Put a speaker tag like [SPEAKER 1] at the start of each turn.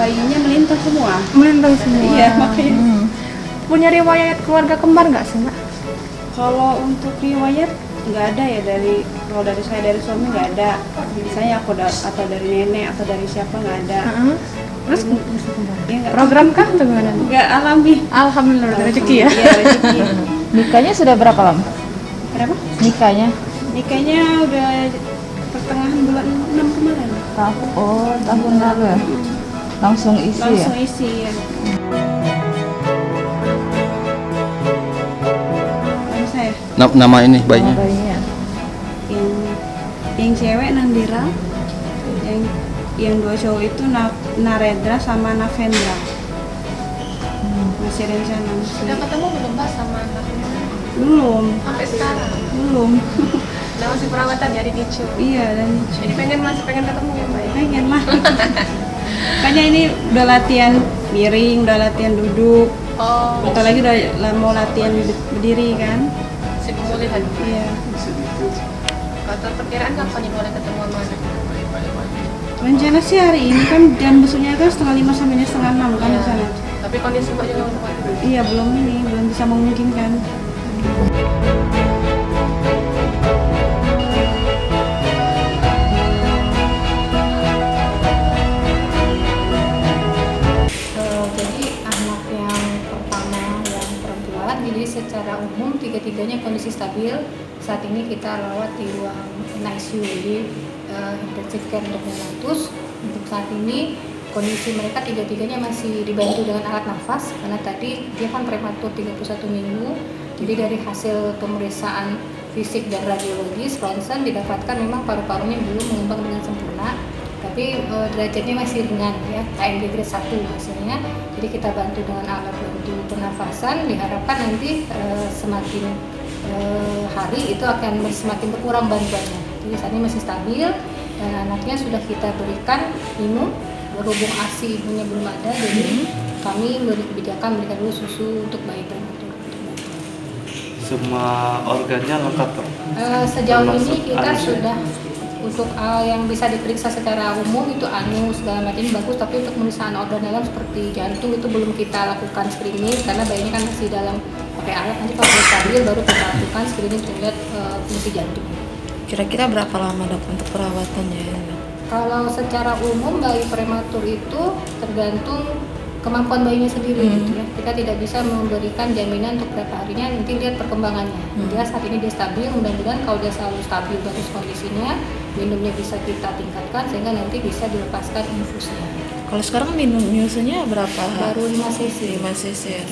[SPEAKER 1] bayinya melintas semua.
[SPEAKER 2] Melintas semua.
[SPEAKER 1] Iya, makanya.
[SPEAKER 2] Punya riwayat keluarga kembar nggak sih, Mbak?
[SPEAKER 1] Kalau untuk riwayat nggak ada ya, kalau dari saya, dari suami nggak ada. Misalnya atau dari nenek atau dari siapa nggak ada.
[SPEAKER 2] Terus
[SPEAKER 1] Ya,
[SPEAKER 2] program kah atau gimana?
[SPEAKER 1] nggak alami.
[SPEAKER 2] Alhamdulillah udah rezeki ya.
[SPEAKER 1] Iya, rezeki.
[SPEAKER 3] Nikahnya sudah berapa lama?
[SPEAKER 1] Kenapa?
[SPEAKER 3] Nikahnya?
[SPEAKER 1] Nikahnya udah pertengahan bulan 6 kemarin.
[SPEAKER 3] Tahun lalu ya? Langsung isi ya?
[SPEAKER 1] Langsung isi ya. Nama saya?
[SPEAKER 4] Nama ini bayinya?
[SPEAKER 3] Bayinya.
[SPEAKER 1] Yang cewek Nandira, yang dua cowok itu Naredra sama Navendra. Masih rencana.
[SPEAKER 2] Udah ketemu belum Mbak sama anaknya?
[SPEAKER 1] Belum.
[SPEAKER 2] Sampai sekarang?
[SPEAKER 1] Belum.
[SPEAKER 2] Udah masih perawatan ya di Nicu?
[SPEAKER 1] Iya, dan
[SPEAKER 2] Jadi masih pengen ketemu ya Mbak?
[SPEAKER 1] pengen lah. Makanya ini udah latihan miring, udah latihan duduk. Bentar lagi udah mau latihan berdiri kan?
[SPEAKER 2] Masih pemulihan?
[SPEAKER 1] Iya.
[SPEAKER 2] Kalau perkiraan kapan nih boleh ketemu sama anaknya?
[SPEAKER 1] Rencana sih hari ini kan, dan besoknya kan 5:30 sampai 5:30 kan di sana.
[SPEAKER 2] Tapi kondisi Mbak juga belum kuat.
[SPEAKER 1] Iya, belum bisa memungkinkan.
[SPEAKER 5] Jadi anak yang pertama yang perempuan, jadi secara umum tiga-tiganya kondisi stabil. Saat ini kita rawat di ruang NICU, jadi intensive care untuk neonatus. Untuk saat ini kondisi mereka tiga-tiganya masih dibantu dengan alat nafas karena tadi dia kan prematur 31 minggu. Jadi dari hasil pemeriksaan fisik dan radiologis ronsen didapatkan memang paru-parunya belum mengembang dengan sempurna, tapi derajatnya masih ringan ya, KMG grade 1 hasilnya. Jadi kita bantu dengan alat bantu pernafasan, diharapkan nanti semakin hari itu akan semakin berkurang bantuannya. Jadi saat ini masih stabil dan anaknya sudah kita berikan minum, berhubung ASI ibunya belum ada, jadi kami beri kebijakan berikan dulu susu untuk bayi prematur.
[SPEAKER 6] Semua organnya lengkap, Pak?
[SPEAKER 5] Sejauh
[SPEAKER 6] Termasuk
[SPEAKER 5] ini kita
[SPEAKER 6] anus.
[SPEAKER 5] sudah untuk yang bisa diperiksa secara umum itu anus segala macam bagus, tapi untuk pemeriksaan organ dalam seperti jantung itu belum kita lakukan screening karena bayinya kan masih dalam pakai alat. Nanti kalau sudah stabil baru kita lakukan screening untuk lihat fungsi jantung.
[SPEAKER 3] Kira-kira berapa lama dok untuk perawatannya?
[SPEAKER 5] Kalau secara umum bayi prematur itu tergantung kemampuan bayinya sendiri gitu ya. Kita tidak bisa memberikan jaminan untuk berapa harinya, nanti lihat perkembangannya. Dia saat ini dia stabil, mudah-mudahan kalau dia selalu stabil bagus kondisinya, minumnya bisa kita tingkatkan sehingga nanti bisa dilepaskan infusnya.
[SPEAKER 3] Kalau sekarang minum nyusunya berapa?
[SPEAKER 5] Baru 5 cc.
[SPEAKER 3] 5 cc ya.